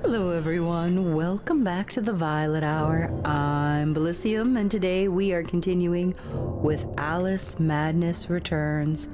Hello everyone, welcome back to the Violet Hour. I'm Bilicium, and today we are continuing with Alice Madness Returns.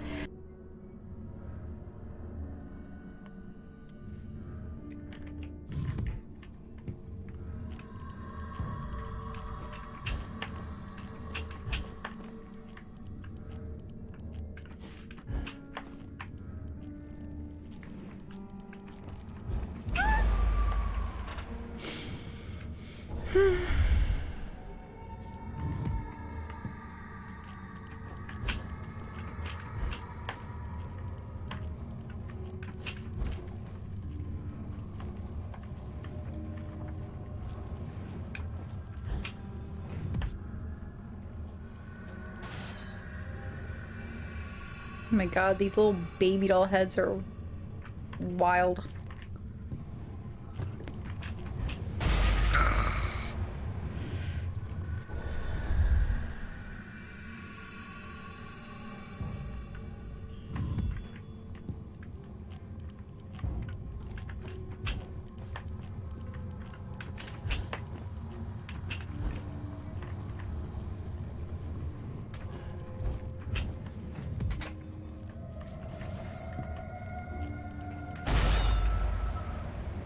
Oh my god, these little baby doll heads are wild.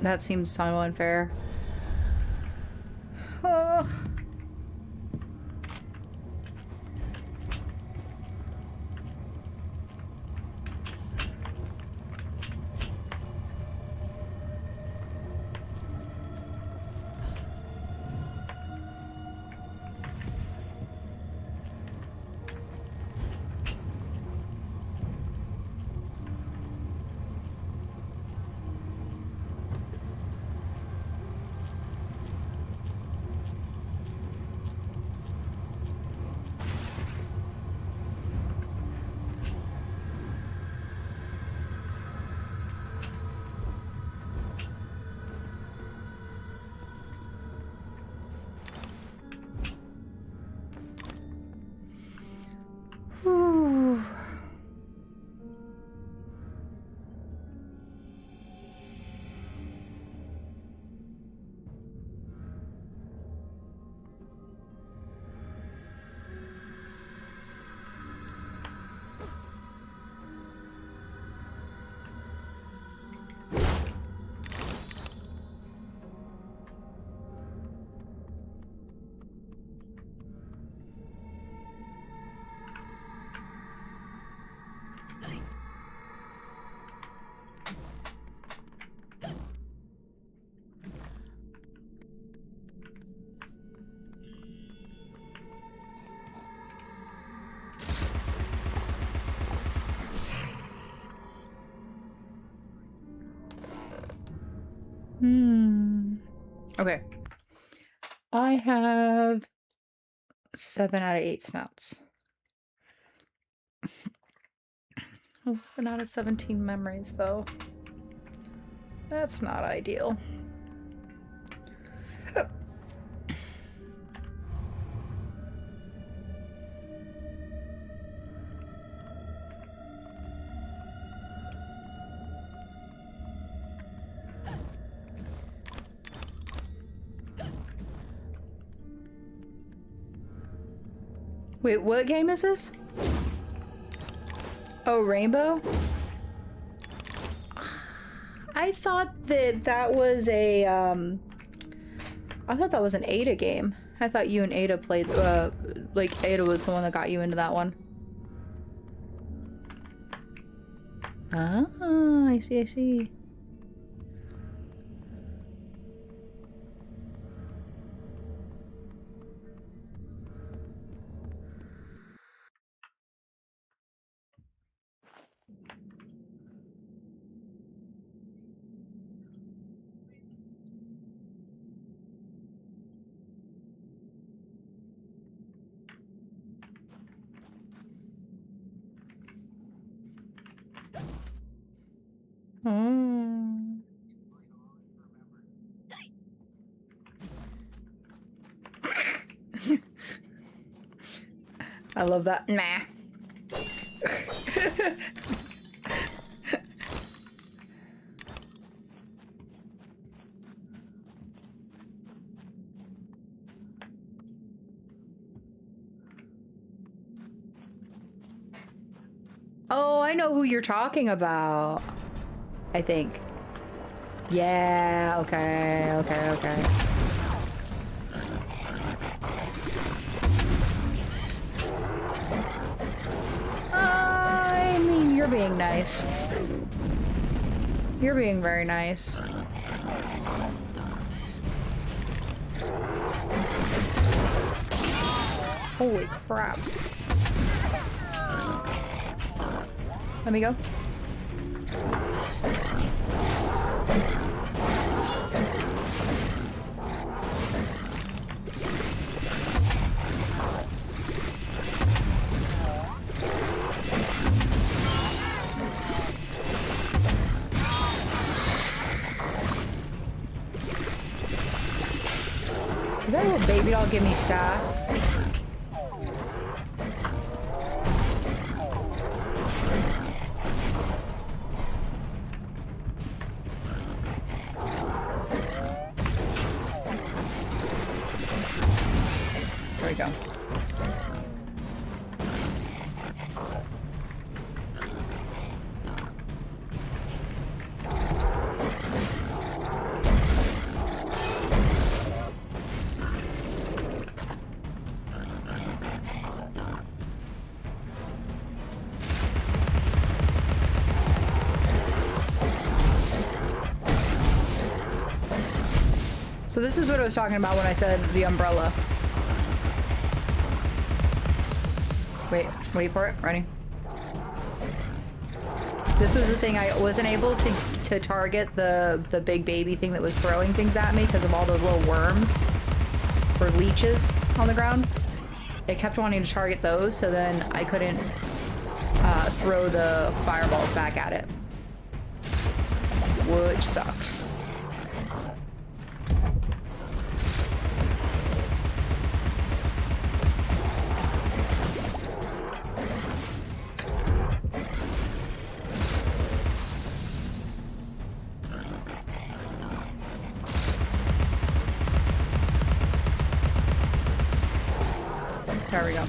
That seems so unfair. Ugh. Whew. Okay. I have 7 out of 8 snouts. 11 out of 17 memories, though. That's not ideal. Wait, what game is this? Oh, Rainbow? I thought that was a, I thought that was an Ada game. I thought you and Ada played, like, Ada was the one that got you into that one. Ah, I see, I see. I love that. Nah. I know who you're talking about. I think. Yeah, okay. I mean, you're being nice. You're being very nice. Holy crap. Let me go. Did that little baby doll give me sass? There we go. So this is what I was talking about when I said the umbrella. Wait for it. Ready? This was the thing. I wasn't able to target the big baby thing that was throwing things at me because of all those little worms or leeches on the ground. It kept wanting to target those, so then I couldn't throw the fireballs back at it, which sucked. There we go.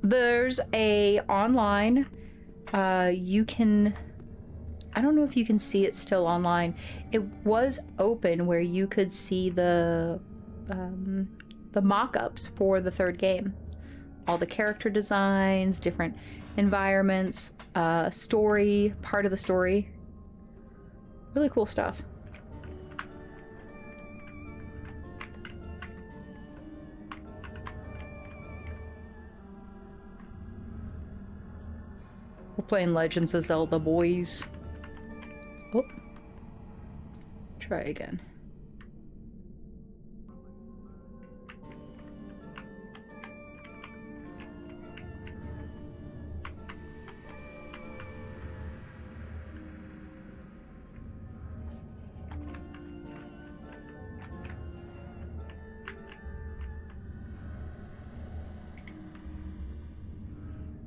There's a online, you can, I don't know if you can see it still online. It was open where you could see the mock-ups for the third game. All the character designs, different environments, story, part of the story. Really cool stuff. We're playing Legends of Zelda, boys. Oh. Try again.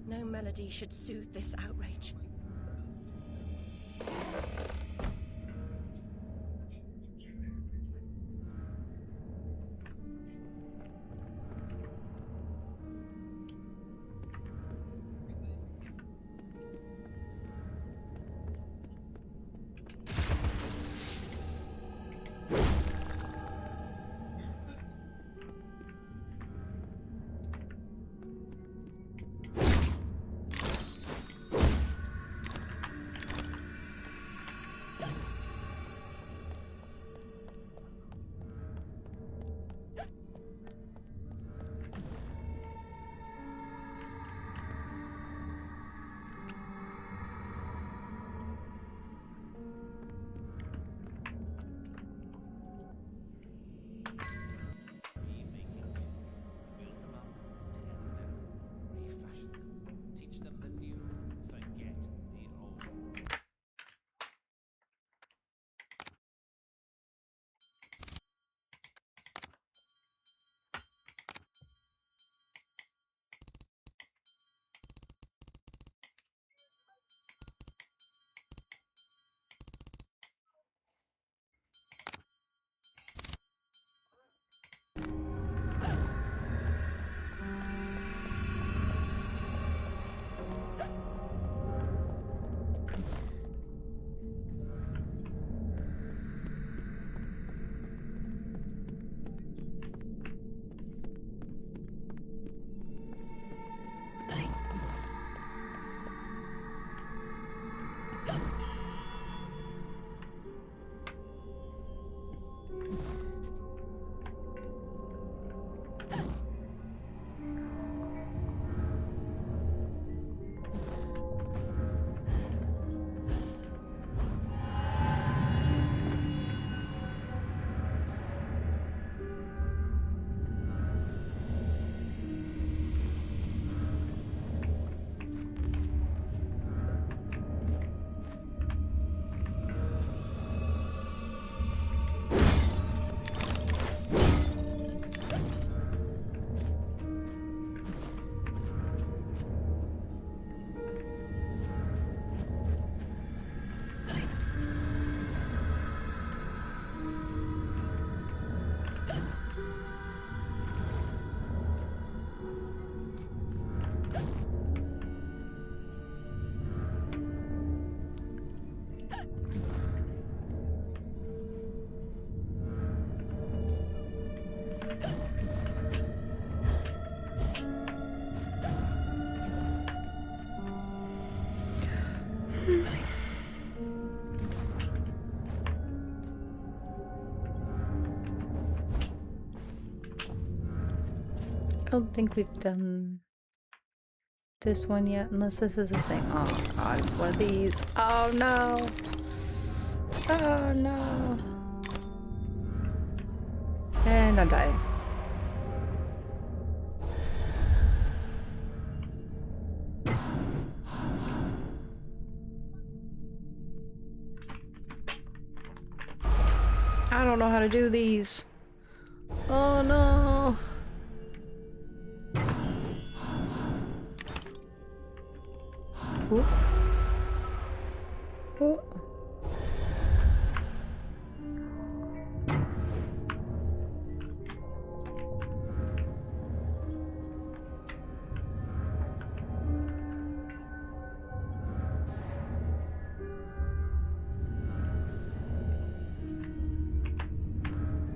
No melody should soothe this outrage. I don't think we've done this one yet, unless this is the same. Oh god, it's one of these. Oh no! Oh no! And I'm dying. I don't know how to do these. Oh no! Ooh. Ooh.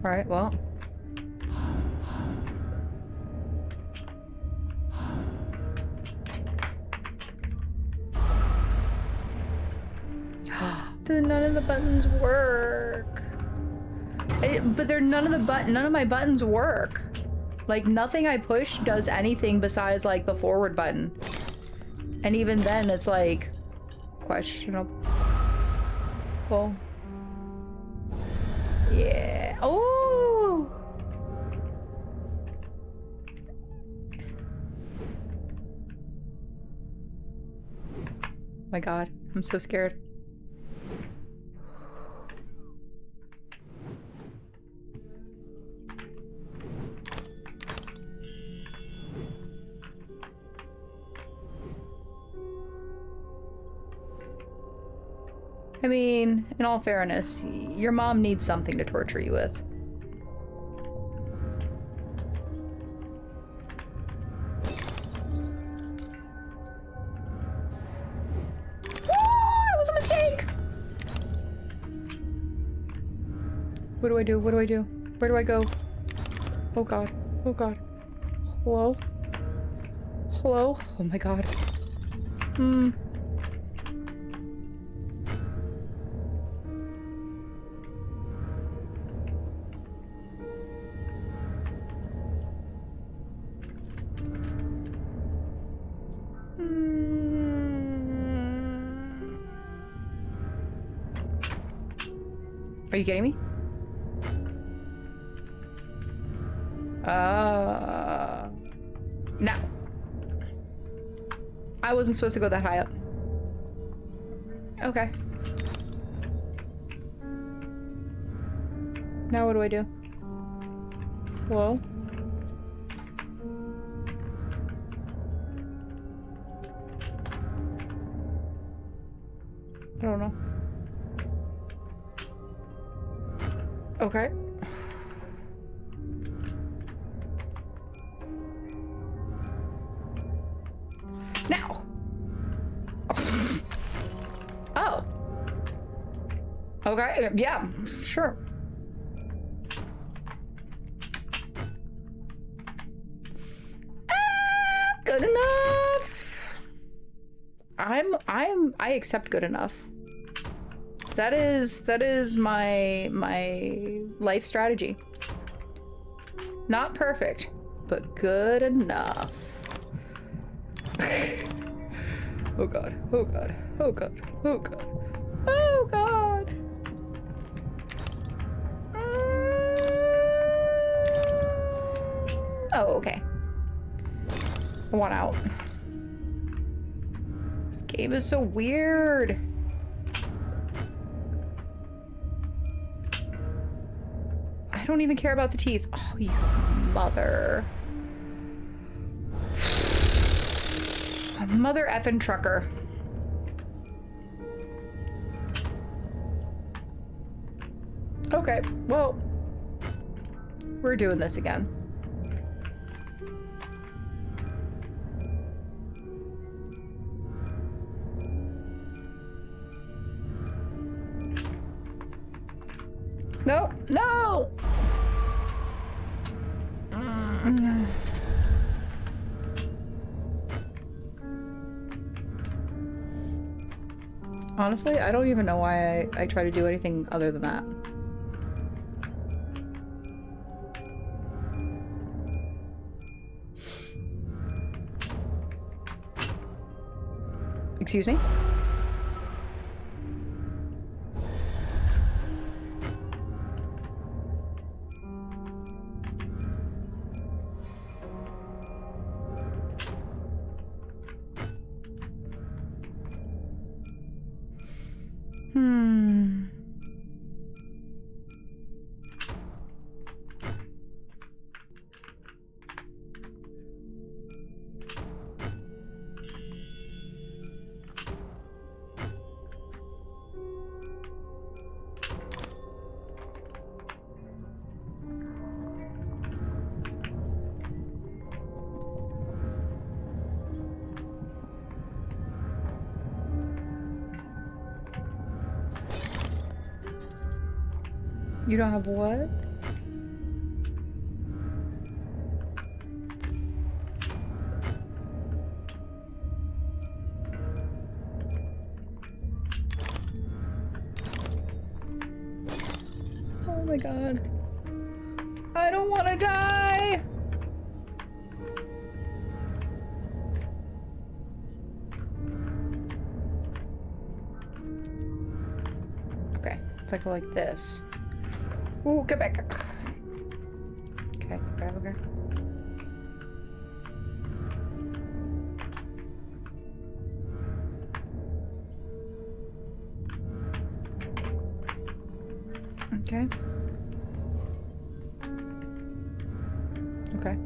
All right, well. None of the buttons work. But none of my buttons work. Like nothing I push does anything besides like the forward button. And even then, it's like questionable. Well, yeah. Oh! My God, I'm so scared. I mean, in all fairness, your mom needs something to torture you with. That was a mistake! What do I do? What do I do? Where do I go? Oh God. Oh God. Hello? Hello? Oh my God. Hmm. Are you kidding me? No. I wasn't supposed to go that high up. Okay. Now what do I do? Hello? I don't know. Okay. Now. Oh. Okay, yeah, sure. Good enough. I accept good enough. That is my life strategy. Not perfect, but good enough. Oh God, oh God, oh God, oh God, oh God. Oh, okay. I want out. This game is so weird. I don't even care about the teeth. Oh, you mother. Mother effing trucker. Okay, well, we're doing this again. No, no! Honestly, I don't even know why I try to do anything other than that. Excuse me? You don't have what? Oh my God. I don't want to die! If I go like this. Ooh, get back. Okay, okay. Okay. Okay.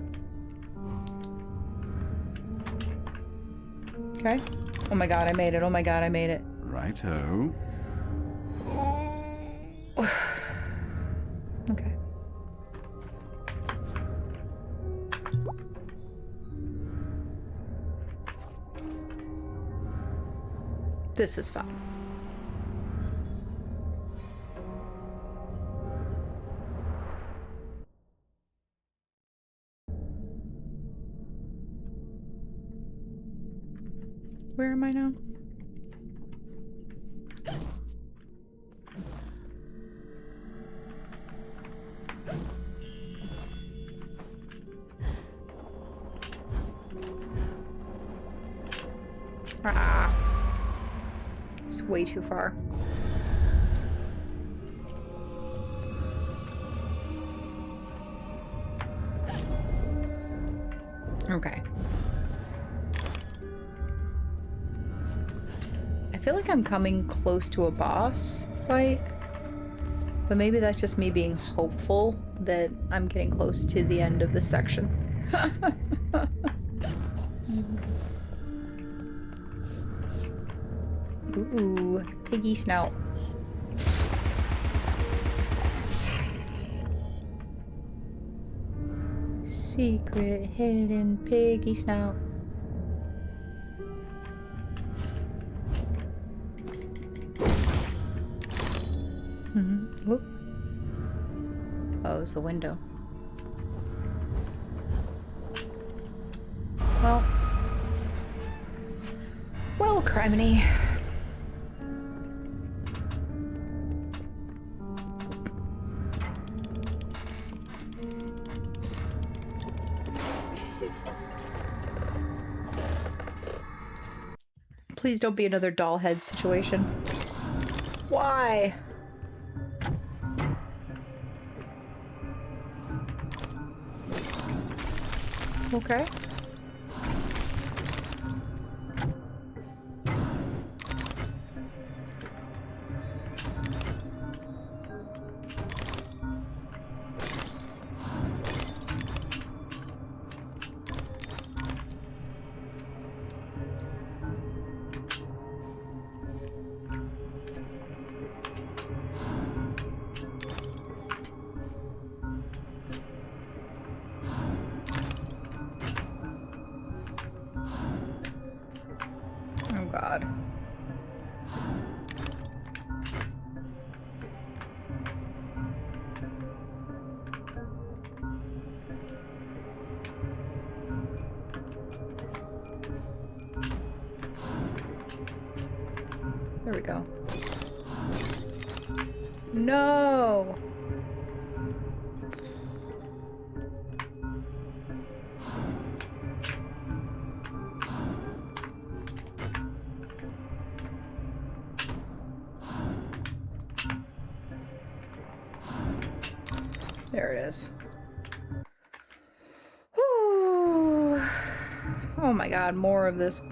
Okay. Oh my god, I made it. Oh my god, I made it. Righto. Okay. This is fun. Where am I now? Ah. It's way too far. Okay. I feel like I'm coming close to a boss fight, but maybe that's just me being hopeful that I'm getting close to the end of this section. Ooh, piggy snout. Secret hidden piggy snout. Whoop. Oh, it was the window. Well, criminy. Please don't be another doll head situation. Why? Okay. Oh God. There we go. No! There it is. Whew. Oh my God, more of this.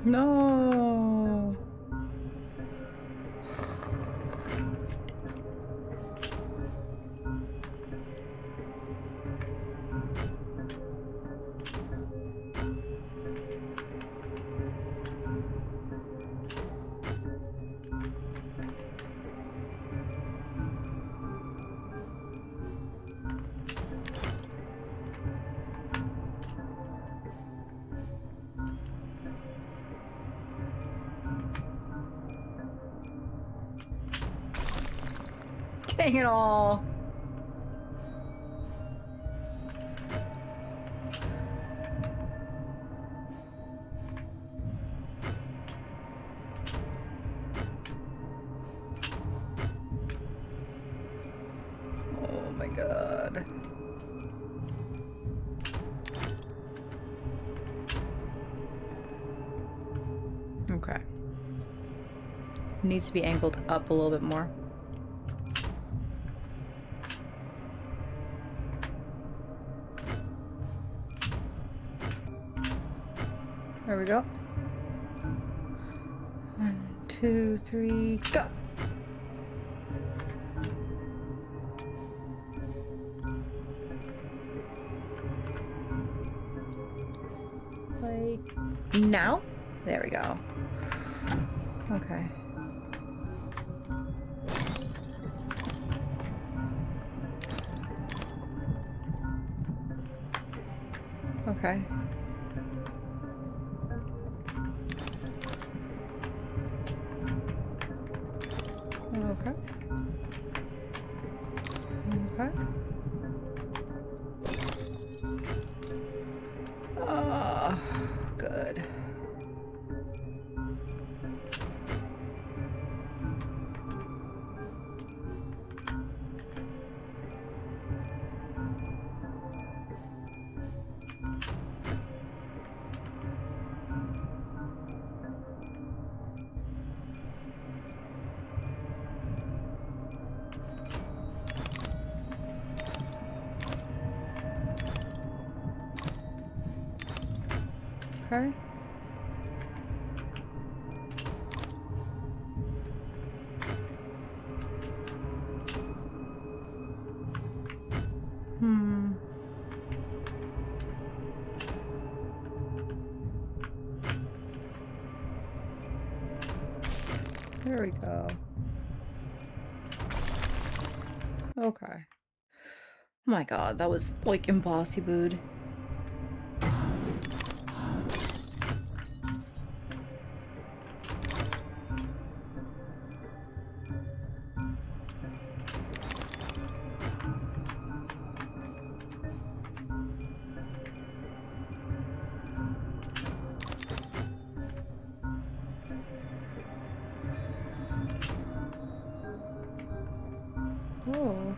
No. Dang it all. Oh my god. Okay. Needs to be angled up a little bit more. There we go. 1, 2, 3, go! Like now? There we go. Okay. Okay. Okay. Okay. Oh, good. Okay. There we go. Okay. Oh my god, that was like impossible. Oh.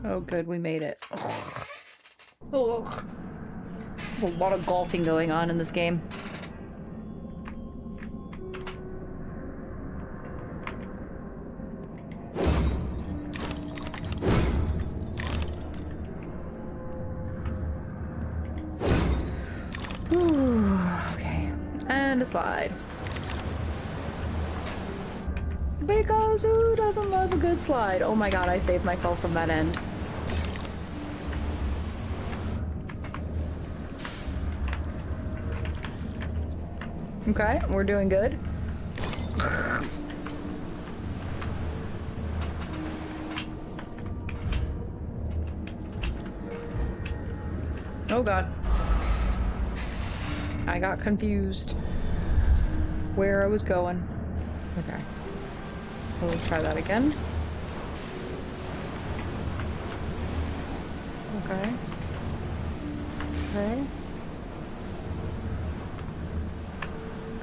Oh, good, we made it. Ugh. Ugh. There's a lot of golfing going on in this game. Whew. Okay, and a slide. Because who doesn't love a good slide? Oh my god, I saved myself from that end. Okay, we're doing good. Oh god. I got confused where I was going. Okay. So we'll try that again. Okay. Okay.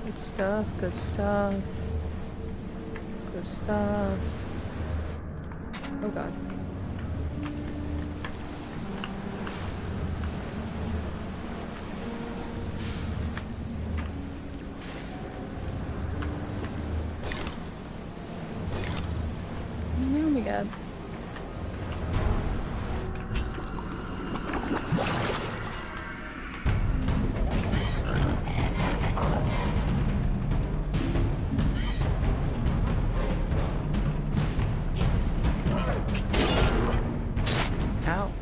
Good stuff, good stuff. Good stuff. Oh god. pretty good. Ow.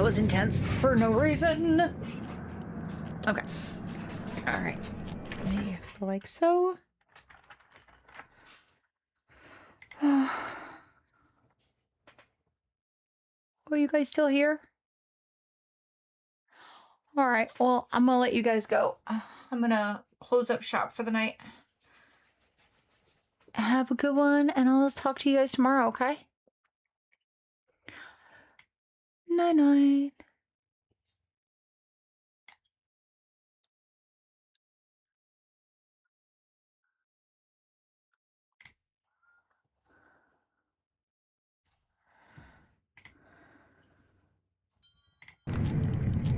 Was intense for no reason. Okay. All right. Like so. Are you guys still here? All right. Well, I'm gonna let you guys go. I'm gonna close up shop for the night. Have a good one, and I'll talk to you guys tomorrow, okay? Night night.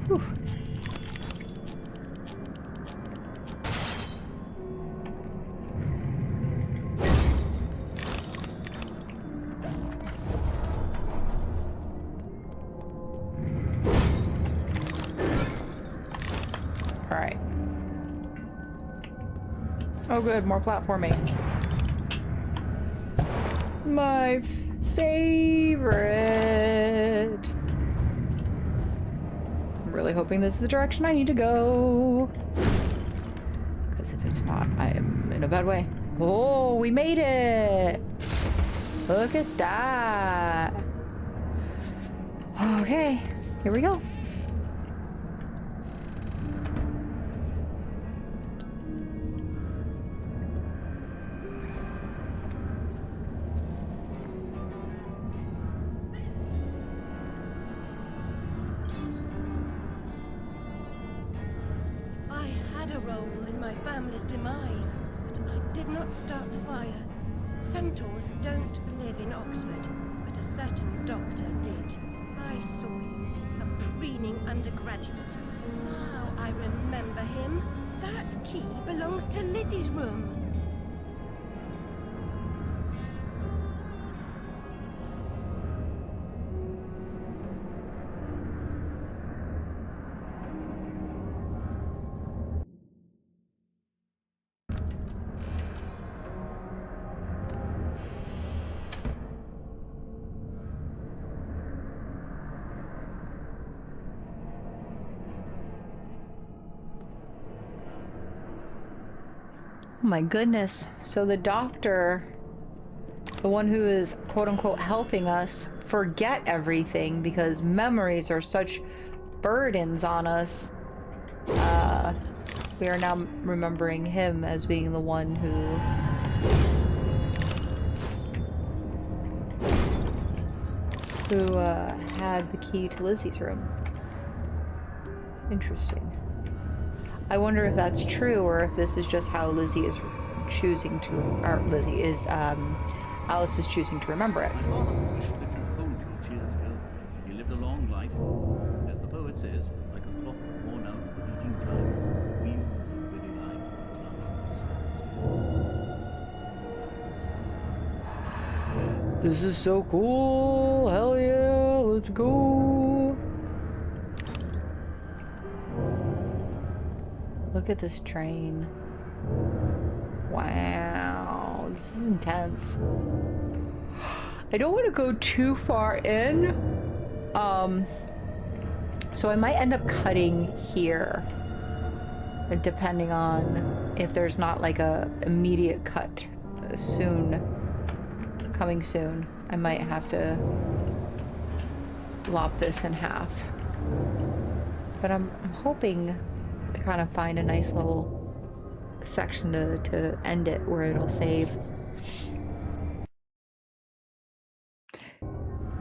Whew. All right. Oh, good. More platforming. My favorite. I'm really hoping this is the direction I need to go. Because if it's not, I am in a bad way. Oh, we made it. Look at that. Okay, here we go. a role in my family's demise, but I did not start the fire. Centaurs don't live in Oxford, but a certain doctor did. I saw him, a preening undergraduate. Now I remember him. That key belongs to Lizzie's room. Oh my goodness. So the doctor, the one who is quote-unquote helping us forget everything because memories are such burdens on us, we are now remembering him as being the one who had the key to Lizzie's room. Interesting. I wonder if that's true, or if this is just how Lizzie is choosing to, or Lizzie is, Alice is choosing to remember it. My father wished that you hold your cheers, girls. He lived a long life. As the poet says, like a clock worn out with eating time, wheels of weary life at last This is so cool! Hell yeah! Let's go! Look at this train. Wow, this is intense. I don't want to go too far in. So I might end up cutting here, depending on if there's not like a immediate cut coming soon. I might have to lop this in half. But I'm hoping to kind of find a nice little section to end it where it'll save.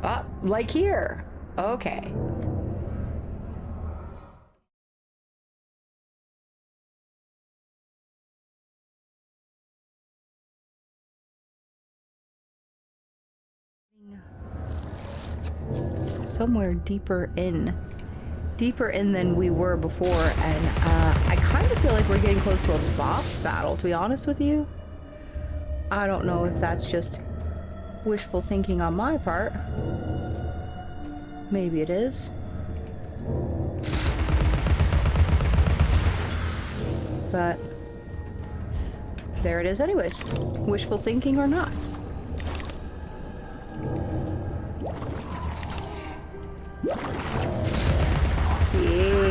Ah, like here. Okay. Somewhere deeper in than we were before, and I kind of feel like we're getting close to a boss battle, to be honest with you. I don't know if that's just wishful thinking on my part. Maybe it is. But there it is anyways. Wishful thinking or not. Yeah.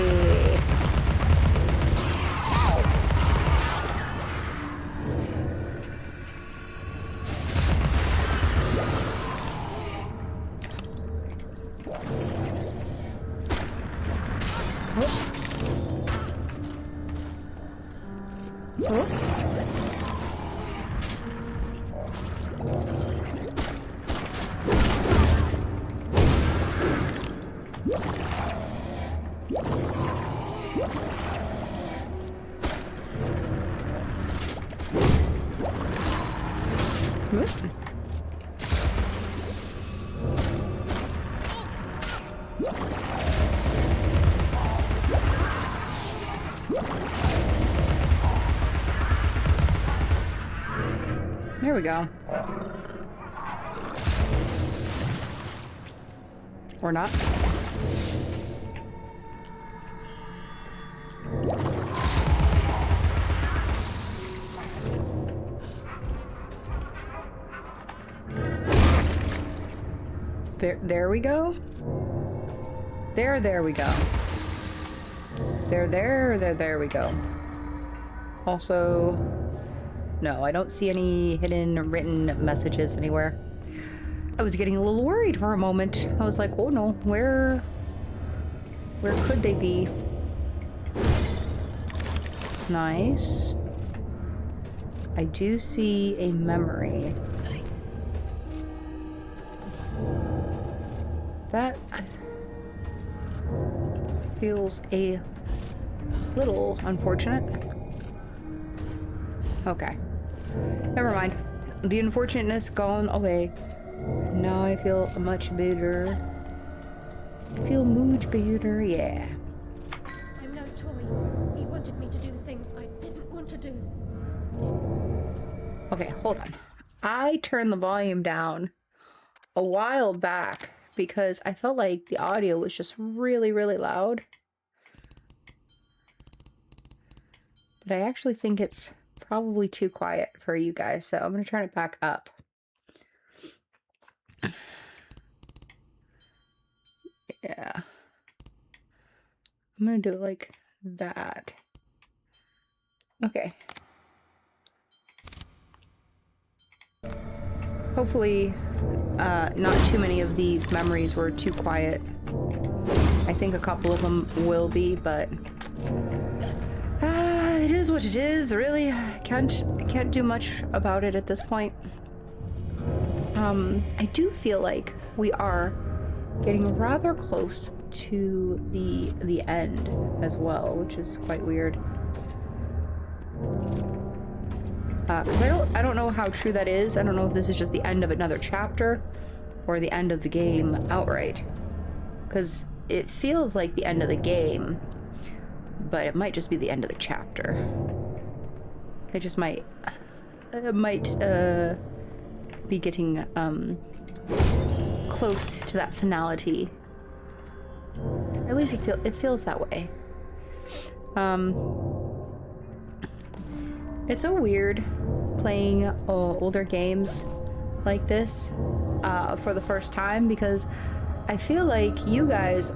There we go. Or not. There we go. There we go. There we go. Also, no, I don't see any hidden written messages anywhere. I was getting a little worried for a moment. I was like, oh no, where could they be? Nice. I do see a memory. That feels a little unfortunate. Okay. Never mind. The unfortunateness gone away. Now I feel much better. I feel much better, yeah. I'm no toy. He wanted me to do things I didn't want to do. Okay, hold on. I turned the volume down a while back because I felt like the audio was just really, really loud. But I actually think it's probably too quiet for you guys, so I'm going to turn it back up. Yeah. I'm going to do it like that. Okay. Hopefully, not too many of these memories were too quiet. I think a couple of them will be, but it is what it is. Really, can't do much about it at this point. I do feel like we are getting rather close to the end as well, which is quite weird. Because I don't know how true that is. I don't know if this is just the end of another chapter or the end of the game outright. Because it feels like the end of the game, but it might just be the end of the chapter. It just might be getting close to that finality. At least it feels that way. It's so weird playing older games like this for the first time, because I feel like you guys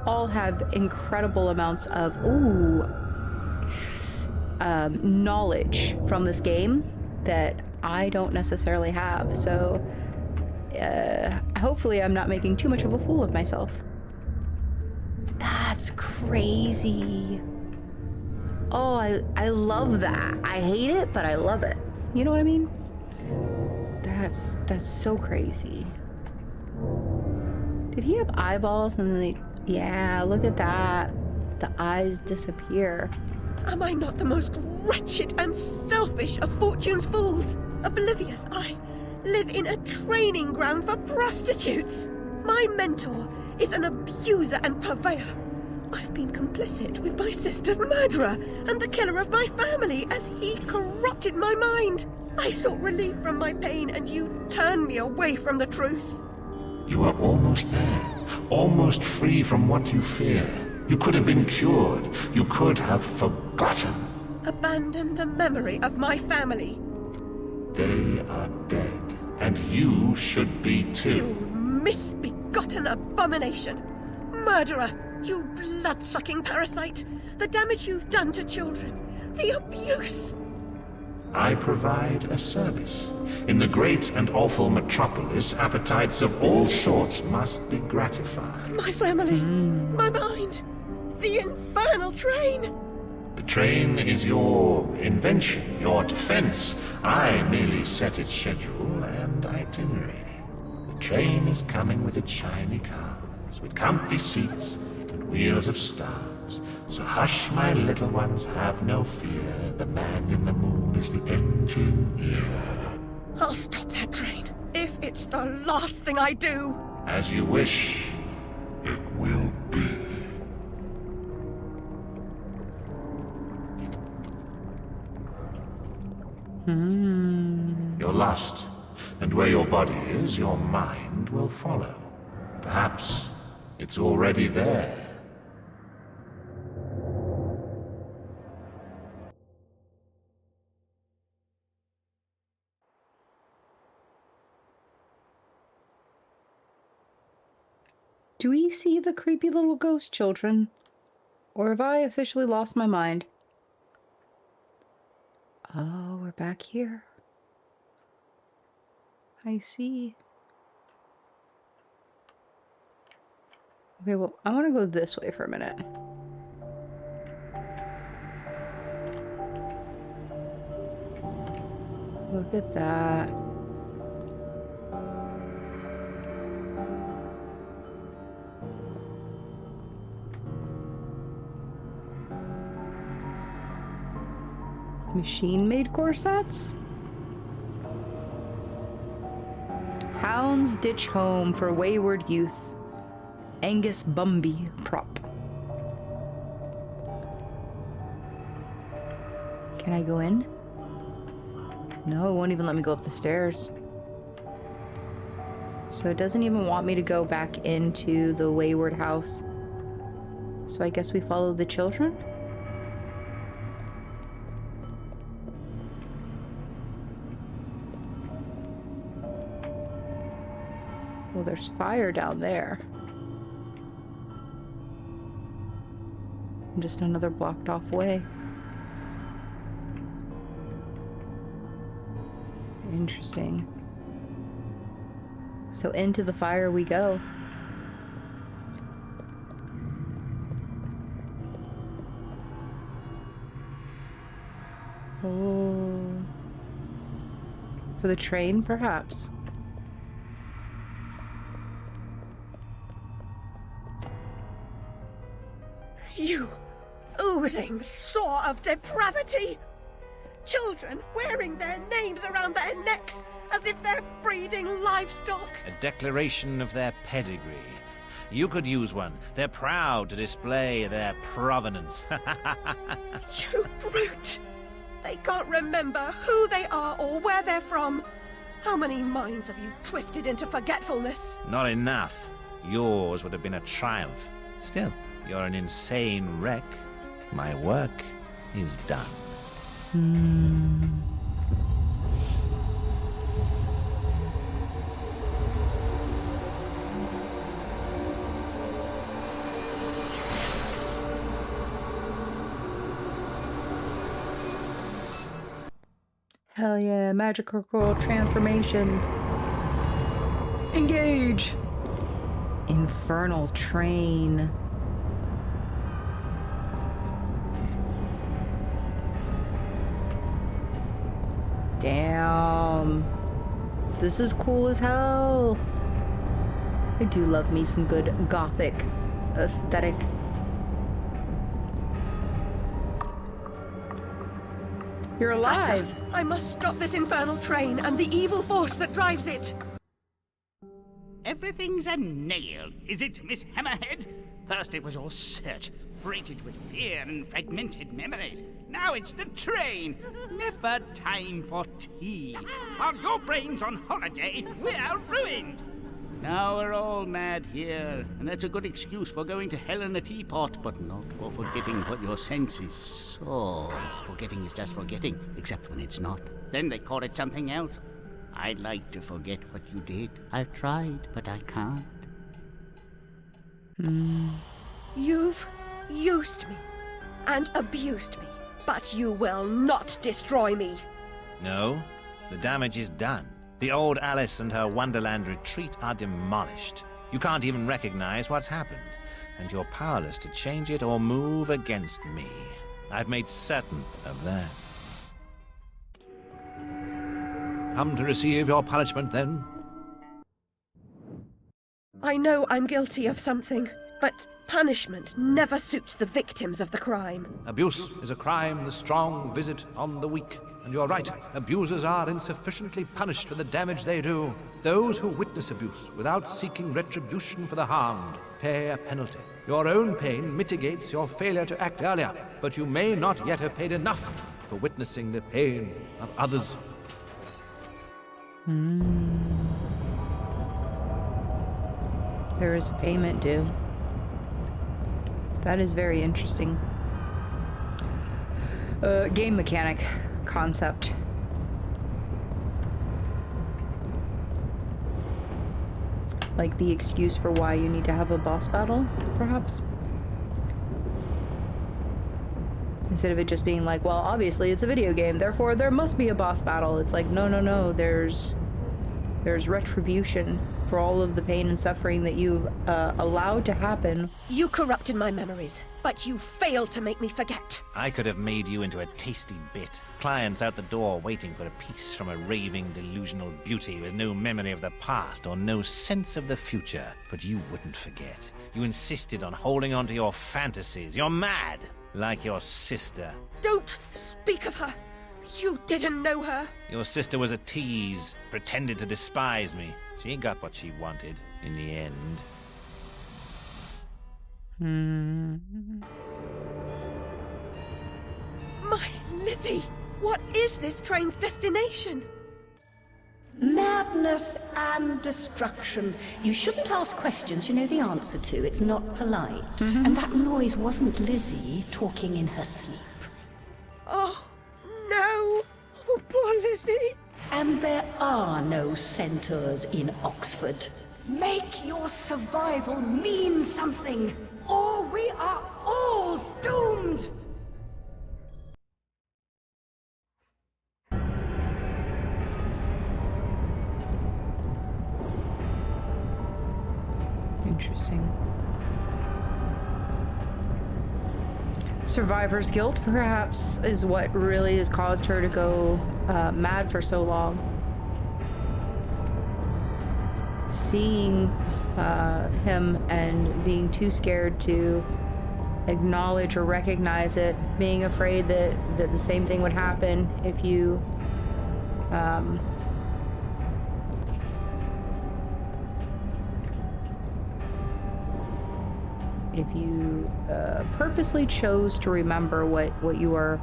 all have incredible amounts of knowledge from this game that I don't necessarily have. So hopefully I'm not making too much of a fool of myself. That's crazy. Oh, I love that. I hate it, but I love it. You know what I mean? That's so crazy. Did he have eyeballs and then they... Yeah, look at that. The eyes disappear. Am I not the most wretched and selfish of fortune's fools? Oblivious, I live in a training ground for prostitutes. My mentor is an abuser and purveyor. I've been complicit with my sister's murderer and the killer of my family as he corrupted my mind. I sought relief from my pain and you turned me away from the truth. You are almost there, almost free from what you fear. You could have been cured. You could have forgotten. Abandon the memory of my family. They are dead, and you should be too. You misbegotten abomination. Murderer, you blood-sucking parasite. The damage you've done to children. The abuse. I provide a service. In the great and awful metropolis, appetites of all sorts must be gratified. My family, my mind, the infernal train. The train is your invention, your defense. I merely set its schedule and itinerary. The train is coming with its shiny cars, with comfy seats and wheels of stars. So hush, my little ones, have no fear. The man in the moon is the engineer. I'll stop that train, if it's the last thing I do. As you wish, it will be. You're lost, and where your body is, your mind will follow. Perhaps it's already there. Do we see the creepy little ghost children? Or have I officially lost my mind? Oh, we're back here. I see. Okay, well, I want to go this way for a minute. Look at that. Machine-made corsets? Hound's Ditch Home for Wayward Youth. Angus Bumby prop. Can I go in? No, it won't even let me go up the stairs. So it doesn't even want me to go back into the Wayward house. So I guess we follow the children? Well, there's fire down there. Just another blocked off way. Interesting. So into the fire we go. Oh. For the train, perhaps. You oozing sore of depravity! Children wearing their names around their necks as if they're breeding livestock. A declaration of their pedigree. You could use one. They're proud to display their provenance. You brute! They can't remember who they are or where they're from. How many minds have you twisted into forgetfulness? Not enough. Yours would have been a triumph. Still, you're an insane wreck. My work is done. Hell yeah, magical transformation. Engage! Infernal train. Damn. This is cool as hell. I do love me some good gothic aesthetic. You're alive. Atta, I must stop this infernal train and the evil force that drives it. Everything's a nail, is it, Miss Hammerhead? First it was your search, freighted with fear and fragmented memories. Now it's the train. Never time for tea. While your brain's on holiday, we're ruined. Now we're all mad here, and that's a good excuse for going to hell in a teapot, but not for forgetting what your senses saw. Forgetting is just forgetting, except when it's not. Then they call it something else. I'd like to forget what you did. I've tried, but I can't. You've used me and abused me, but you will not destroy me. No, the damage is done. The old Alice and her Wonderland retreat are demolished. You can't even recognize what's happened, and you're powerless to change it or move against me. I've made certain of that. Come to receive your punishment, then? I know I'm guilty of something, but punishment never suits the victims of the crime. Abuse is a crime the strong visit on the weak. And you're right, abusers are insufficiently punished for the damage they do. Those who witness abuse without seeking retribution for the harmed pay a penalty. Your own pain mitigates your failure to act earlier, but you may not yet have paid enough for witnessing the pain of others. There is a payment due. That is very interesting. Game mechanic concept. Like the excuse for why you need to have a boss battle, perhaps? Instead of it just being like, well, obviously it's a video game, therefore there must be a boss battle. It's like, no, there's retribution for all of the pain and suffering that you've allowed to happen. You corrupted my memories, but you failed to make me forget. I could have made you into a tasty bit. Clients out the door waiting for a piece from a raving, delusional beauty with no memory of the past or no sense of the future. But you wouldn't forget. You insisted on holding on to your fantasies. You're mad, like your sister. Don't speak of her. You didn't know her? Your sister was a tease, pretended to despise me. She got what she wanted in the end. My Lizzie, what is this train's destination? Madness and destruction. You shouldn't ask questions you know the answer to. It's not polite. And that noise wasn't Lizzie talking in her sleep. Oh, no. Oh, poor Lizzie. And there are no centaurs in Oxford. Make your survival mean something, or we are all doomed! Interesting. Survivor's guilt, perhaps, is what really has caused her to go mad for so long. Seeing him and being too scared to acknowledge or recognize it, being afraid that the same thing would happen if you purposely chose to remember what you are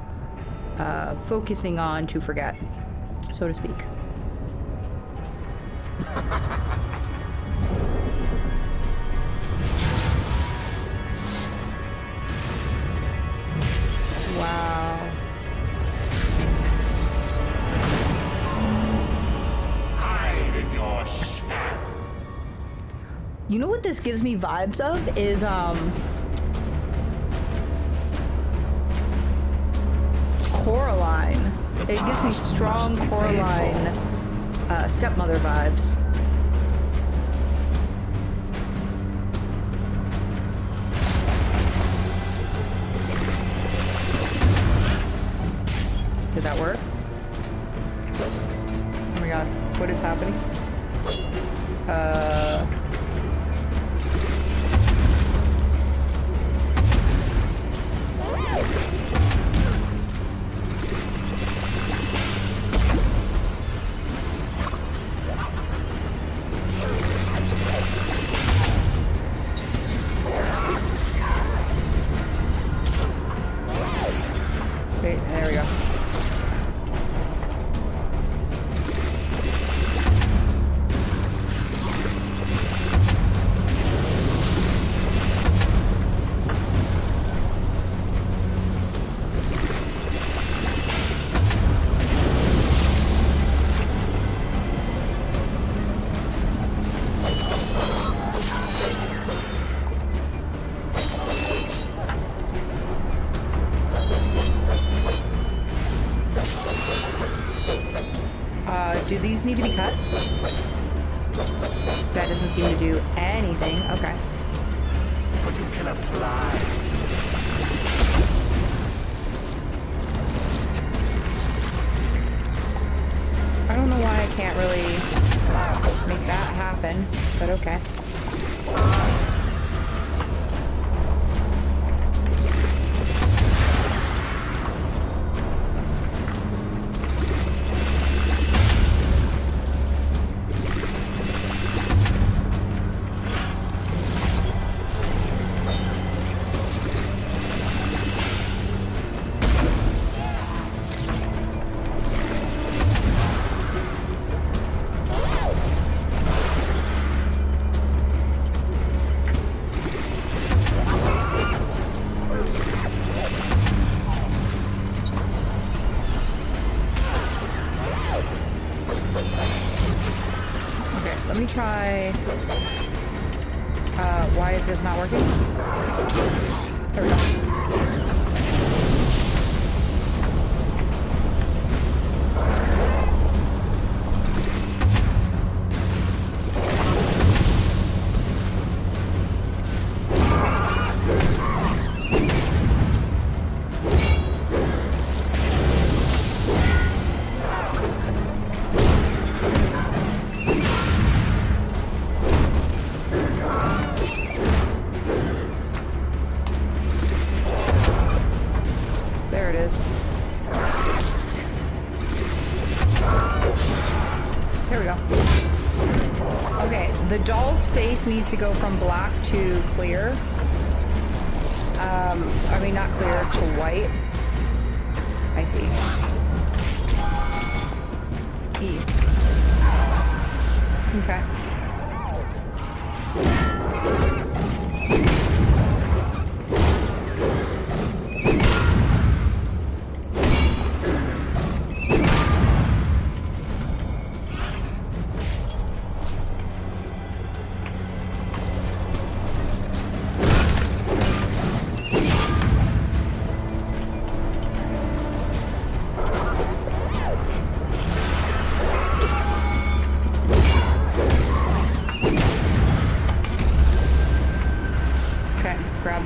focusing on to forget, so to speak. Wow. Hide in your shadow. You know what this gives me vibes of is Coraline. It gives me strong Coraline stepmother vibes. Did that work? Oh my god, what is happening? Wait, there we go. Do these need to be cut? That doesn't seem to do anything. Okay. Could you kill a fly? I don't know why I can't really make that happen, but okay. Let me try. Why is this not working? There we go. The doll's face needs to go from black to clear. I mean, not clear, to white. I see. E. Okay.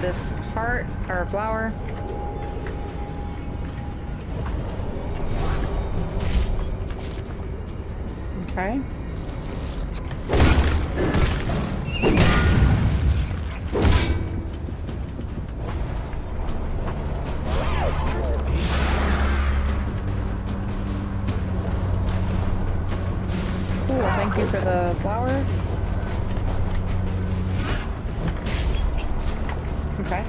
This heart or flower. Okay. Cool, thank you for the flower. Okay.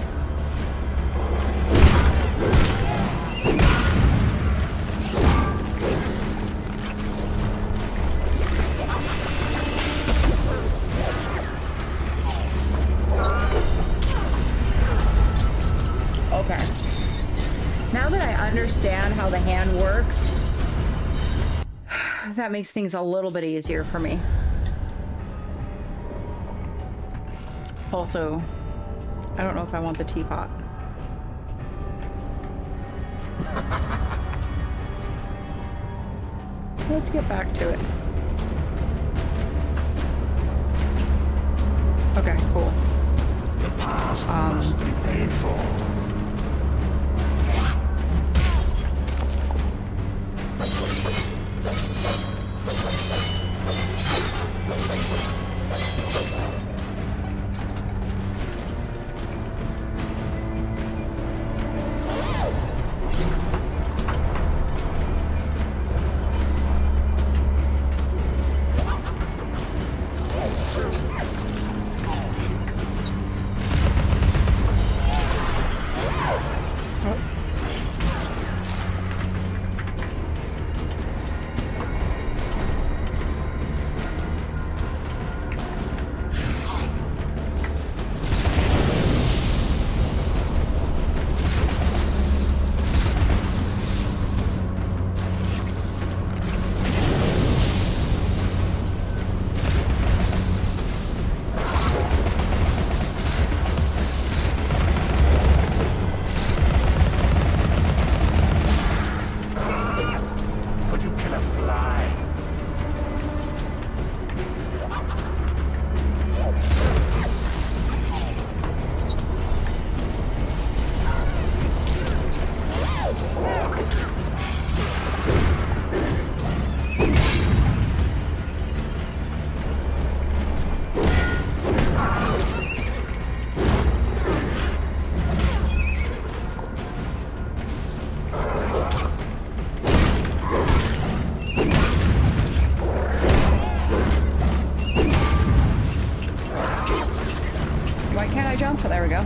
Okay. Now that I understand how the hand works, that makes things a little bit easier for me. Also, I don't know if I want the teapot. Let's get back to it. Okay, cool. The past must be paid for. There we go.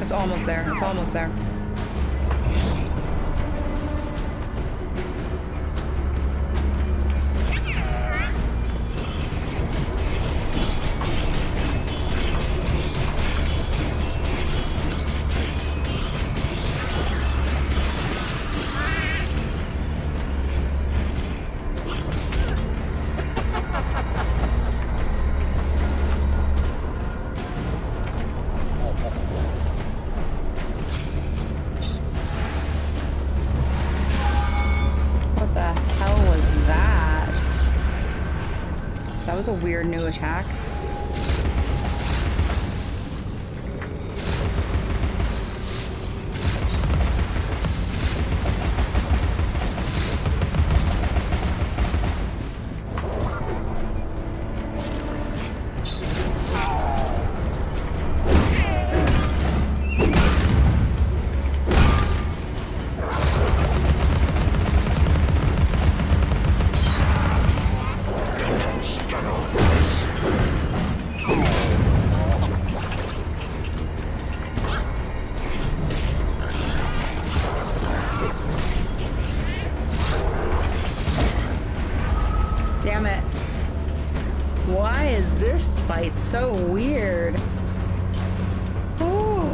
It's almost there. It's almost there. That was a weird new attack. Damn it. Why is this fight so weird? Ooh.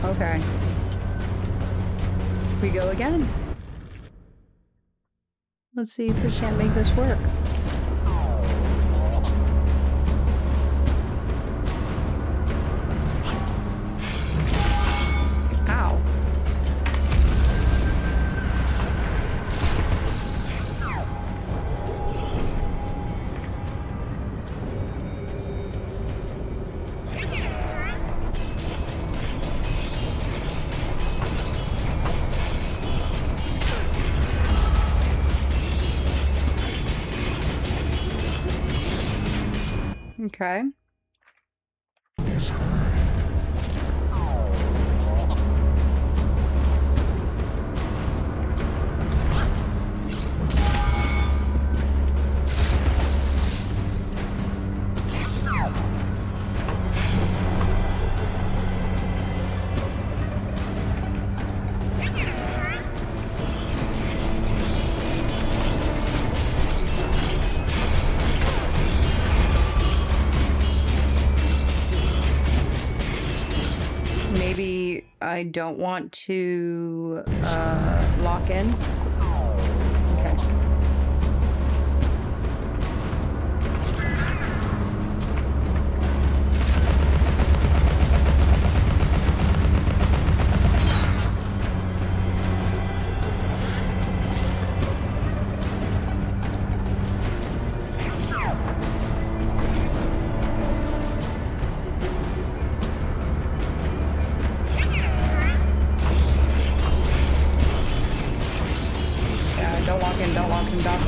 Okay. We go again. Let's see if we can't make this work. Ow. Okay. Maybe I don't want to lock in. Okay.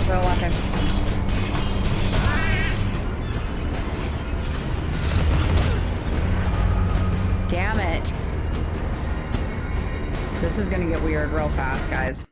Don't lock in. Damn it. This is gonna get weird real fast, guys.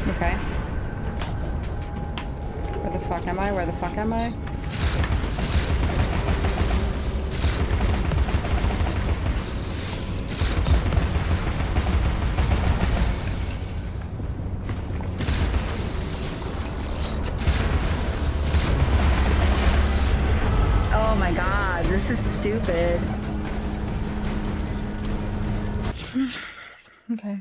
Okay. Where the fuck am I? Where the fuck am I? Oh my god, this is stupid. Okay.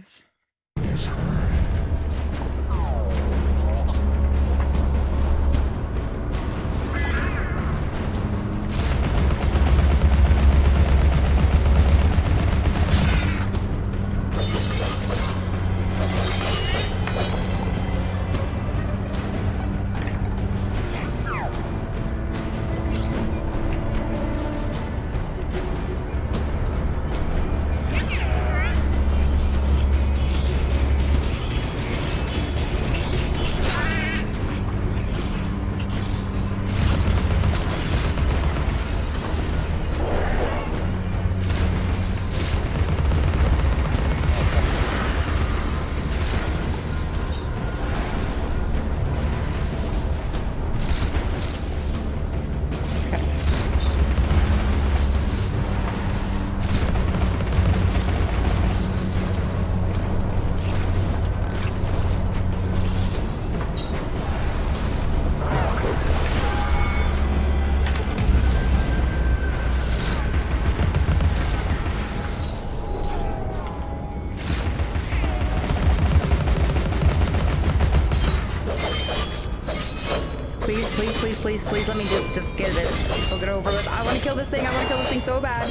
Please, please, please, please, let me just get it. We'll get over with. I want to kill this thing. I want to kill this thing so bad.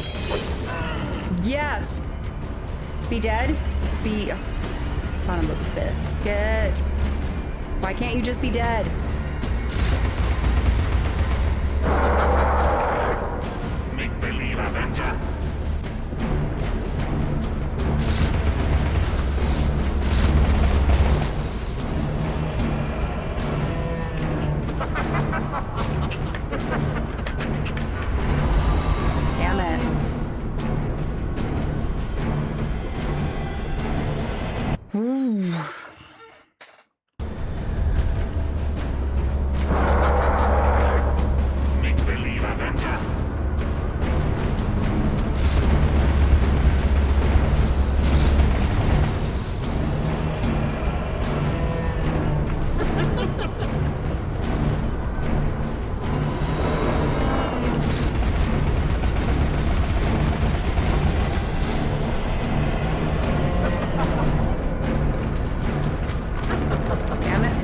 Yes. Be dead. Be... Son of a biscuit. Why can't you just be dead? Make believe Avenger. Damn it. Ooh. Make believe Avenger. Damn it.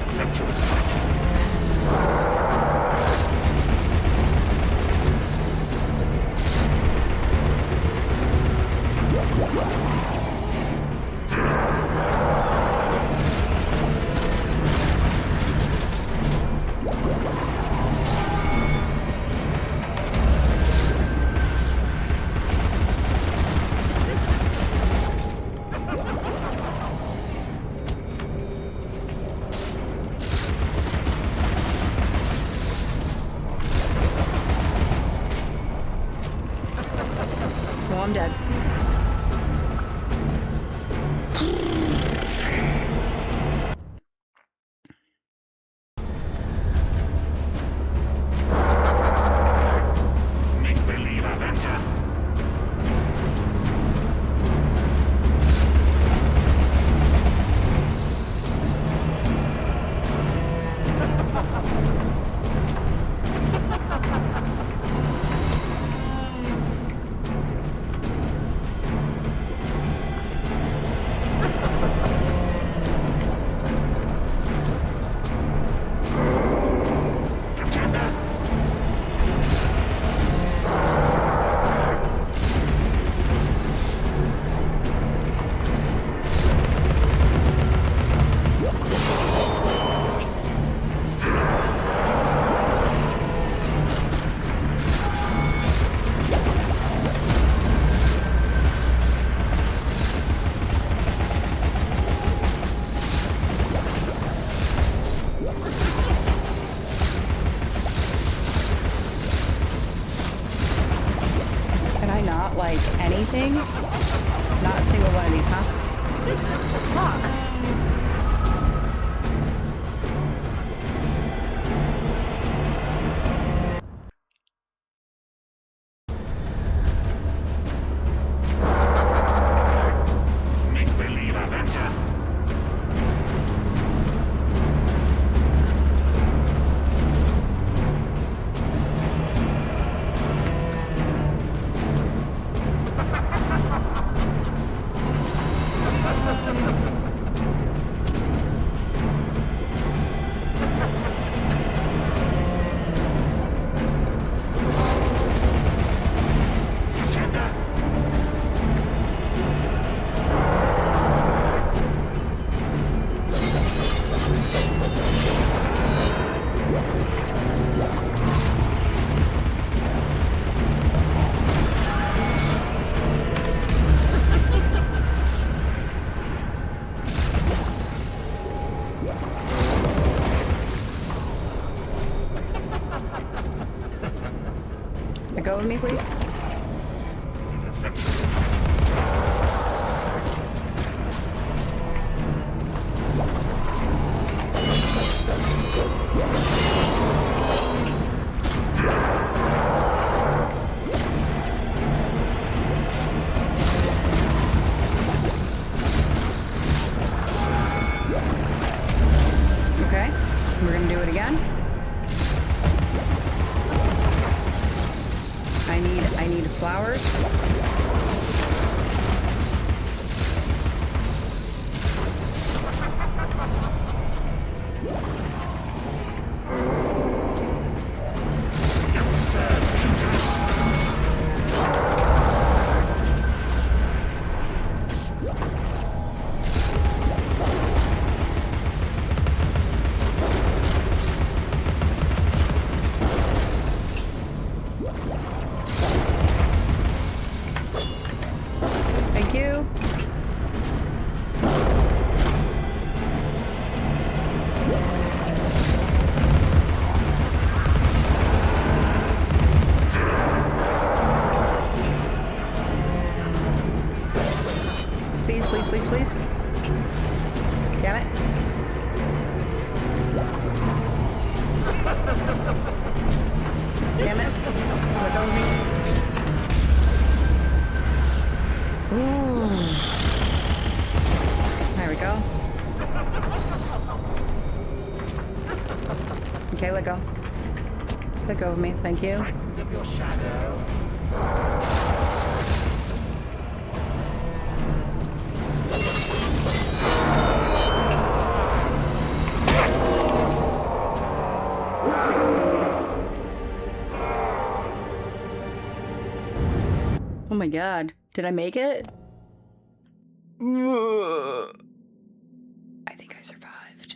Effectual fight. Well, I'm dead. Make believe Avenger. Pretender. Can I not like anything? Not a single one of these, huh? Fuck. Make believe Avenger. Pretender. Go with me, please. Okay, we're gonna do it again. I need flowers. Damn it. Damn it. Let go of me. Ooh. There we go. Okay, let go. Let go of me, thank you. Of your shadow. Oh my god. Did I make it? I think I survived.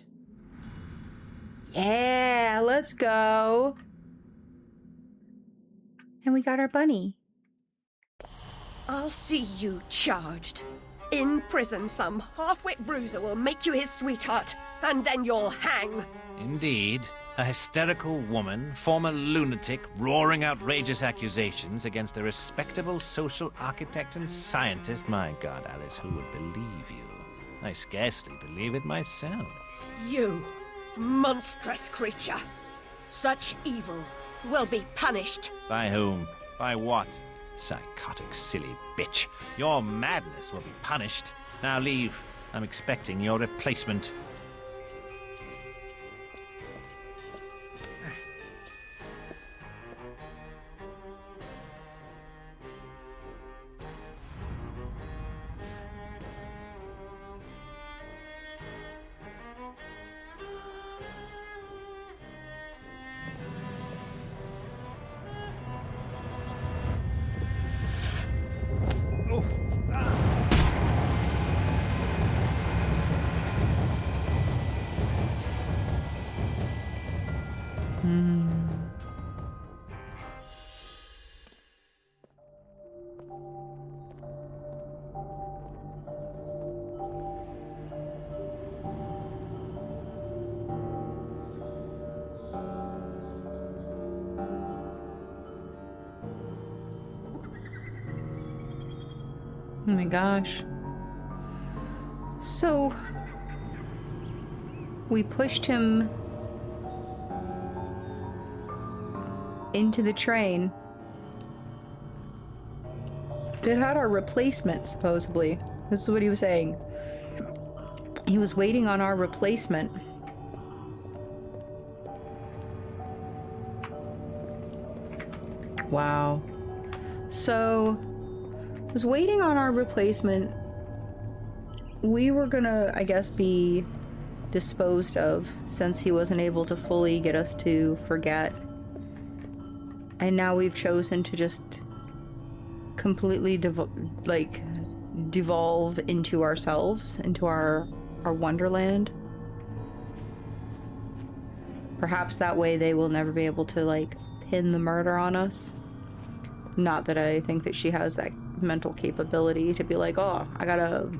Yeah, let's go. And we got our bunny. I'll see you charged. In prison, some half-wit bruiser will make you his sweetheart, and then you'll hang. Indeed. A hysterical woman, former lunatic, roaring outrageous accusations against a respectable social architect and scientist. My God, Alice, who would believe you? I scarcely believe it myself. You, monstrous creature. Such evil will be punished. By whom? By what? Psychotic, silly bitch. Your madness will be punished. Now leave. I'm expecting your replacement. Oh my gosh. So, we pushed him into the train. It had our replacement, supposedly. This is what he was saying. He was waiting on our replacement. Wow. So, was waiting on our replacement. We were gonna, I guess, be disposed of since he wasn't able to fully get us to forget. And now we've chosen to just completely devolve into ourselves, into our Wonderland. Perhaps that way they will never be able to, pin the murder on us. Not that I think that she has that mental capability to be like, oh, I gotta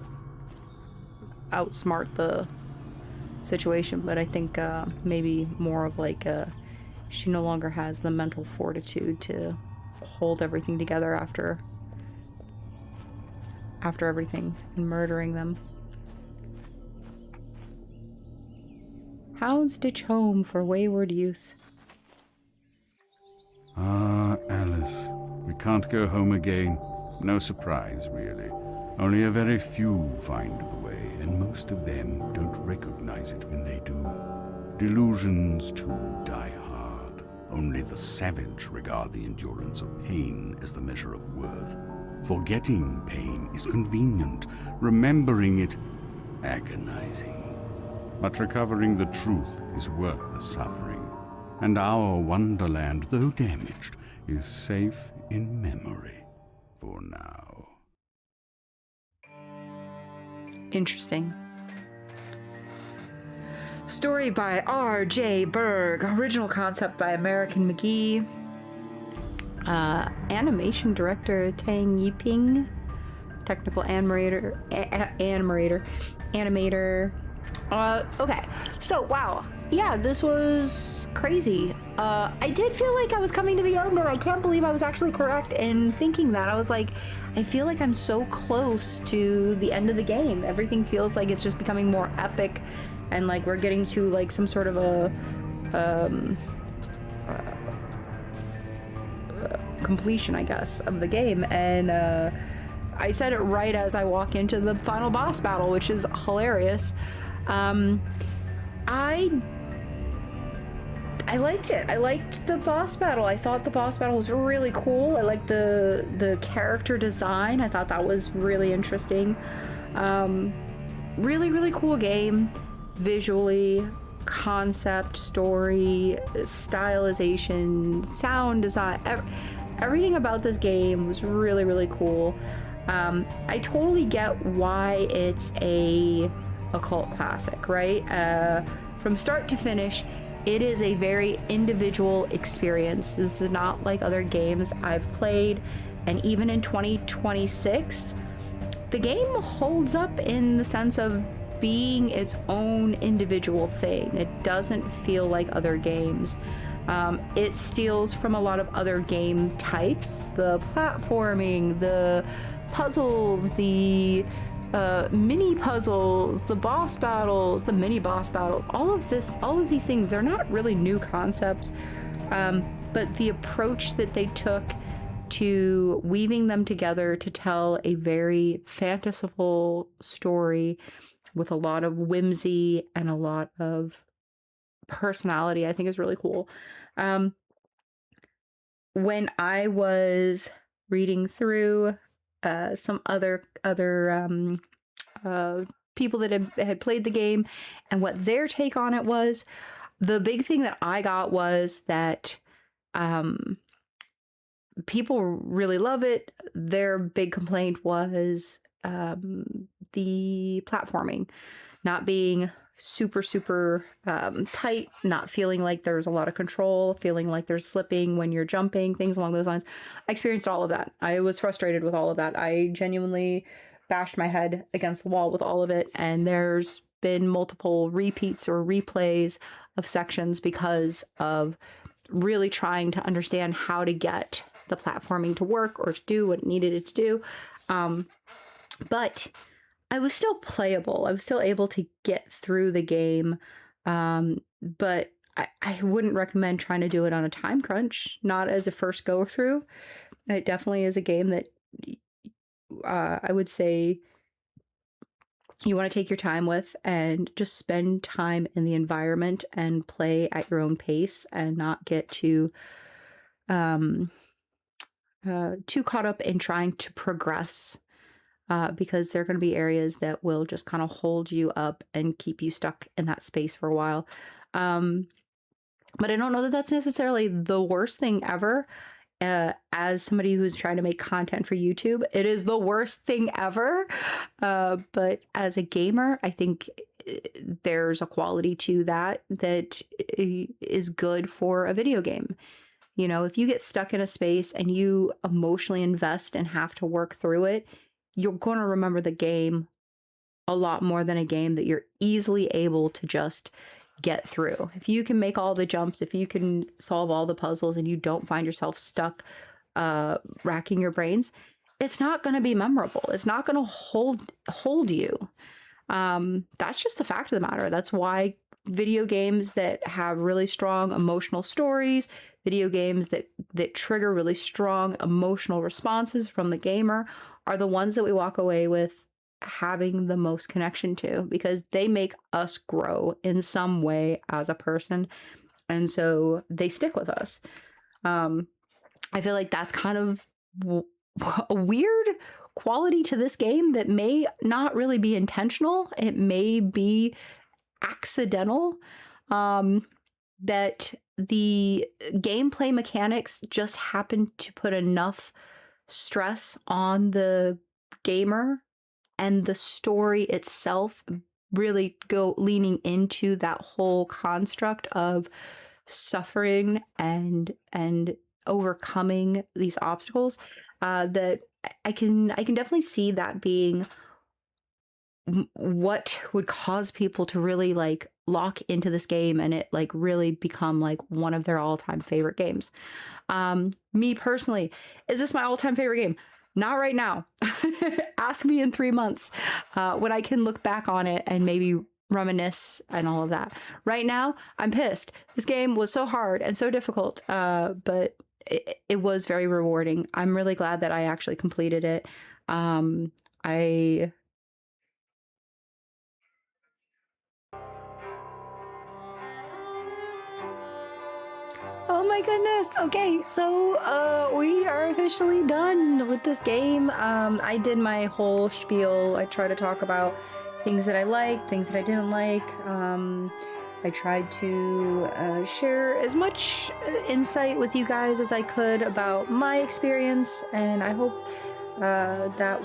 outsmart the situation, but I think maybe more of she no longer has the mental fortitude to hold everything together after everything and murdering them. Houndsditch Home for Wayward Youth. Ah, Alice, we can't go home again. No surprise, really. Only a very few find the way, and most of them don't recognize it when they do. Delusions, too, die hard. Only the savage regard the endurance of pain as the measure of worth. Forgetting pain is convenient, remembering it agonizing. But recovering the truth is worth the suffering, and our Wonderland, though damaged, is safe in memory. For now. Interesting. Story by R.J. Berg. Original concept by American McGee. Animation director Tang Yiping. Technical animator. Okay. So, wow. Yeah, this was crazy. I did feel like I was coming to the end, and I can't believe I was actually correct in thinking that. I was like, I feel like I'm so close to the end of the game. Everything feels like it's just becoming more epic, and like we're getting to like some sort of a completion, I guess, of the game. And I said it right as I walk into the final boss battle, which is hilarious. I liked it. I liked the boss battle. I thought the boss battle was really cool. I liked the character design. I thought that was really interesting. Really, really cool game. Visually, concept, story, stylization, sound design. Everything about this game was really, really cool. I totally get why it's a Acult Classic, right? From start to finish, it is a very individual experience. This is not like other games I've played, and even in 2026, the game holds up in the sense of being its own individual thing. It doesn't feel like other games. It steals from a lot of other game types, the platforming, the puzzles, the mini puzzles, the boss battles, the mini boss battles, all of these things, they're not really new concepts, but the approach that they took to weaving them together to tell a very fanciful story with a lot of whimsy and a lot of personality, I think is really cool. When I was reading through some other people that had played the game and what their take on it was, the big thing that I got was that people really love it. Their big complaint was the platforming not being super tight, not feeling like there's a lot of control, feeling like there's slipping when you're jumping, things along those lines. I experienced all of that. I was frustrated with all of that. I genuinely bashed my head against the wall with all of it, and there's been multiple repeats or replays of sections because of really trying to understand how to get the platforming to work or to do what it needed it to do. But I was still playable. I was still able to get through the game. But I wouldn't recommend trying to do it on a time crunch, not as a first go through. It definitely is a game that I would say you want to take your time with and just spend time in the environment and play at your own pace and not get too caught up in trying to progress. Because there are going to be areas that will just kind of hold you up and keep you stuck in that space for a while. But I don't know that that's necessarily the worst thing ever. As somebody who's trying to make content for YouTube, it is the worst thing ever. But as a gamer, I think there's a quality to that is good for a video game. You know, if you get stuck in a space and you emotionally invest and have to work through it, you're going to remember the game a lot more than a game that you're easily able to just get through. If you can make all the jumps, if you can solve all the puzzles and you don't find yourself stuck racking your brains, it's not going to be memorable. It's not going to hold you. That's just the fact of the matter. That's why video games that have really strong emotional stories, video games that trigger really strong emotional responses from the gamer are the ones that we walk away with having the most connection to, because they make us grow in some way as a person. And so they stick with us. I feel like that's kind of a weird quality to this game that may not really be intentional. It may be accidental. That the gameplay mechanics just happen to put enough stress on the gamer, and the story itself really go leaning into that whole construct of suffering and overcoming these obstacles, that I can definitely see that being what would cause people to really like lock into this game and it like really become like one of their all-time favorite games. Me personally, is this my all-time favorite game? Not right now. Ask me in 3 months when I can look back on it and maybe reminisce and all of that. Right now, I'm pissed. This game was so hard and so difficult, but it was very rewarding. I'm really glad that I actually completed it. Oh my goodness. Okay, so we are officially done with this game. I did my whole spiel. I tried to talk about things that I liked, things that I didn't like. I tried to share as much insight with you guys as I could about my experience, and I hope that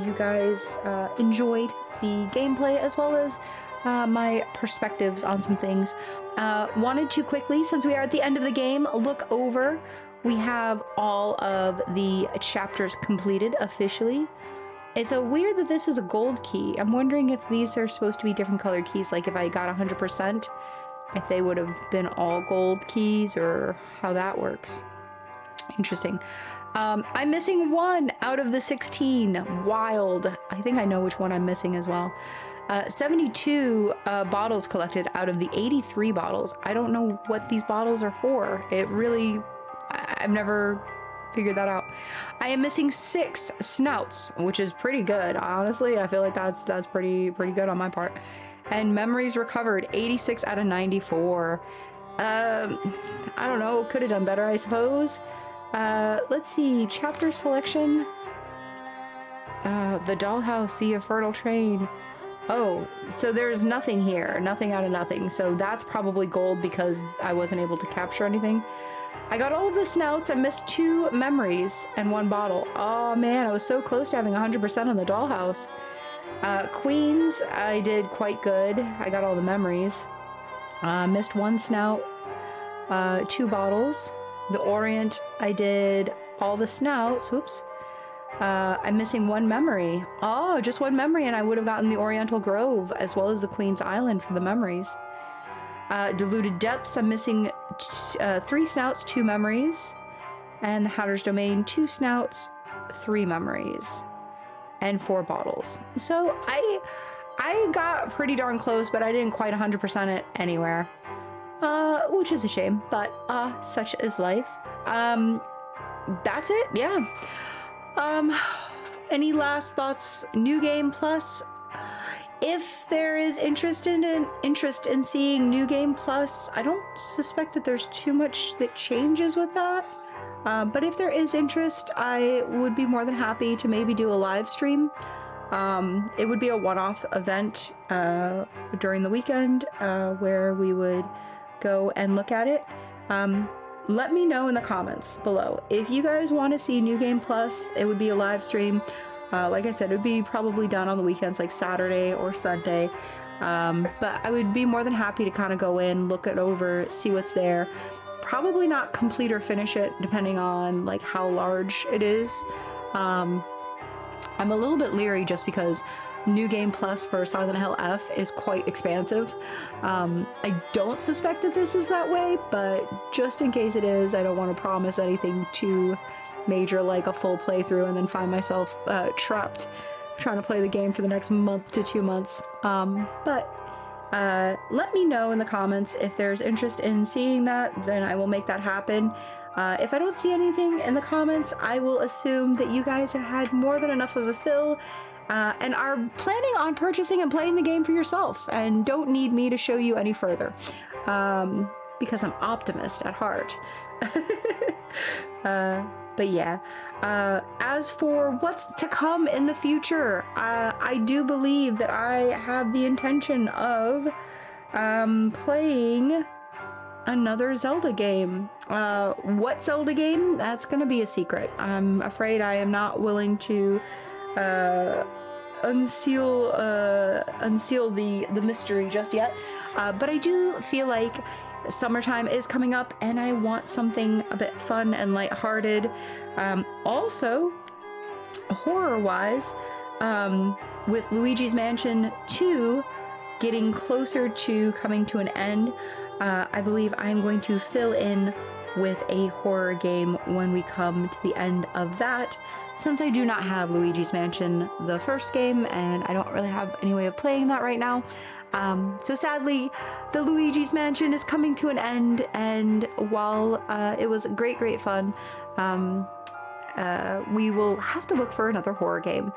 you guys enjoyed the gameplay as well as my perspectives on some things. Wanted to quickly, since we are at the end of the game, look over. We have all of the chapters completed officially. It's so weird that this is a gold key. I'm wondering if these are supposed to be different colored keys, like if I got 100%, if they would have been all gold keys or how that works. Interesting. I'm missing 1 out of the 16. Wild. I think I know which one I'm missing as well. 72 bottles collected out of the 83 bottles. I don't know what these bottles are for. I've never figured that out. I am missing 6 snouts, which is pretty good. Honestly, I feel like that's pretty good on my part. And memories recovered, 86 out of 94. I don't know, could have done better, I suppose. Let's see, chapter selection. The dollhouse, the infernal train. Oh, so there's nothing here, nothing out of nothing. So that's probably gold because I wasn't able to capture anything. I got all of the snouts. I missed 2 memories and 1 bottle. Oh man, I was so close to having 100% on the dollhouse. Queens, I did quite good. I got all the memories. Missed 1 snout, 2 bottles. The Orient, I did all the snouts. Whoops. I'm missing 1 memory. Oh, just 1 memory, and I would have gotten the Oriental Grove as well as the Queen's Island for the memories. Diluted Depths, I'm missing 3 snouts, 2 memories. And the Hatter's Domain, 2 snouts, 3 memories. And 4 bottles. So I got pretty darn close, but I didn't quite 100% it anywhere. Which is a shame, but such is life. That's it, yeah. Any last thoughts? New Game Plus? If there is interest in seeing New Game Plus, I don't suspect that there's too much that changes with that. But if there is interest, I would be more than happy to maybe do a live stream. It would be a one-off event during the weekend where we would go and look at it. Let me know in the comments below. If you guys want to see New Game Plus, it would be a live stream. Like I said, it would be probably done on the weekends, like Saturday or Sunday. But I would be more than happy to kind of go in, look it over, see what's there. Probably not complete or finish it, depending on like how large it is. I'm a little bit leery just because New Game Plus for Silent Hill F is quite expansive. I don't suspect that this is that way, but just in case it is, I don't want to promise anything too major like a full playthrough and then find myself trapped trying to play the game for the next month to 2 months. But let me know in the comments if there's interest in seeing that, then I will make that happen. If I don't see anything in the comments, I will assume that you guys have had more than enough of a fill and are planning on purchasing and playing the game for yourself and don't need me to show you any further, because I'm optimist at heart. But yeah, as for what's to come in the future, I do believe that I have the intention of playing another Zelda game. What Zelda game? That's gonna be a secret. I'm afraid I am not willing to unseal the mystery just yet. But I do feel like summertime is coming up and I want something a bit fun and lighthearted. Also, horror-wise, with Luigi's Mansion 2 getting closer to coming to an end, I believe I'm going to fill in with a horror game when we come to the end of that, since I do not have Luigi's Mansion, the first game, and I don't really have any way of playing that right now. So sadly, the Luigi's Mansion is coming to an end, and while it was great fun, we will have to look for another horror game.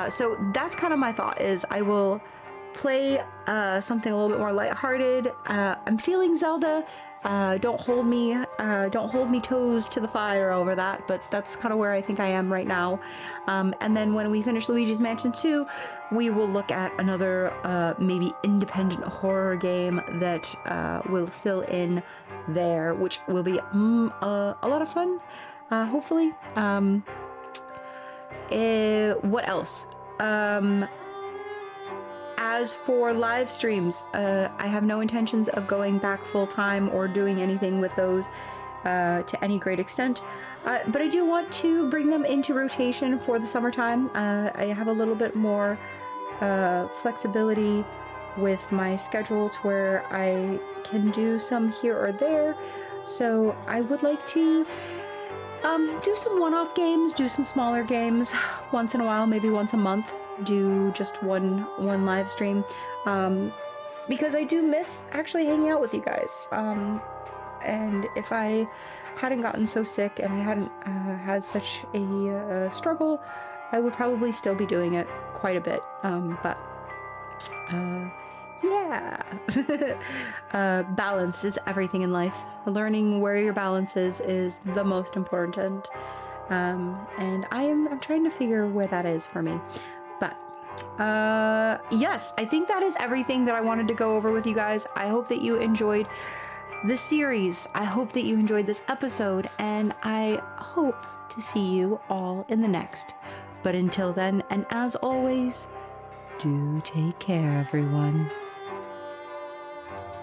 So that's kind of my thought, is I will play something a little bit more lighthearted. I'm feeling Zelda. Don't hold me toes to the fire over that, but that's kind of where I think I am right now. And then when we finish Luigi's Mansion 2, we will look at another maybe independent horror game that will fill in there, which will be a lot of fun, hopefully. What else? As for live streams, I have no intentions of going back full-time or doing anything with those to any great extent, but I do want to bring them into rotation for the summertime. I have a little bit more flexibility with my schedule to where I can do some here or there, so I would like to do some one-off games, do some smaller games once in a while, maybe once a month. Do just one live stream, because I do miss actually hanging out with you guys, and if I hadn't gotten so sick and I hadn't had such a struggle, I would probably still be doing it quite a bit, but yeah. Balance is everything in life. Learning where your balance is the most important, and I'm trying to figure where that is for me. But yes, I think that is everything that I wanted to go over with you guys. I hope that you enjoyed this series. I hope that you enjoyed this episode, and I hope to see you all in the next. But until then, and as always, do take care, everyone.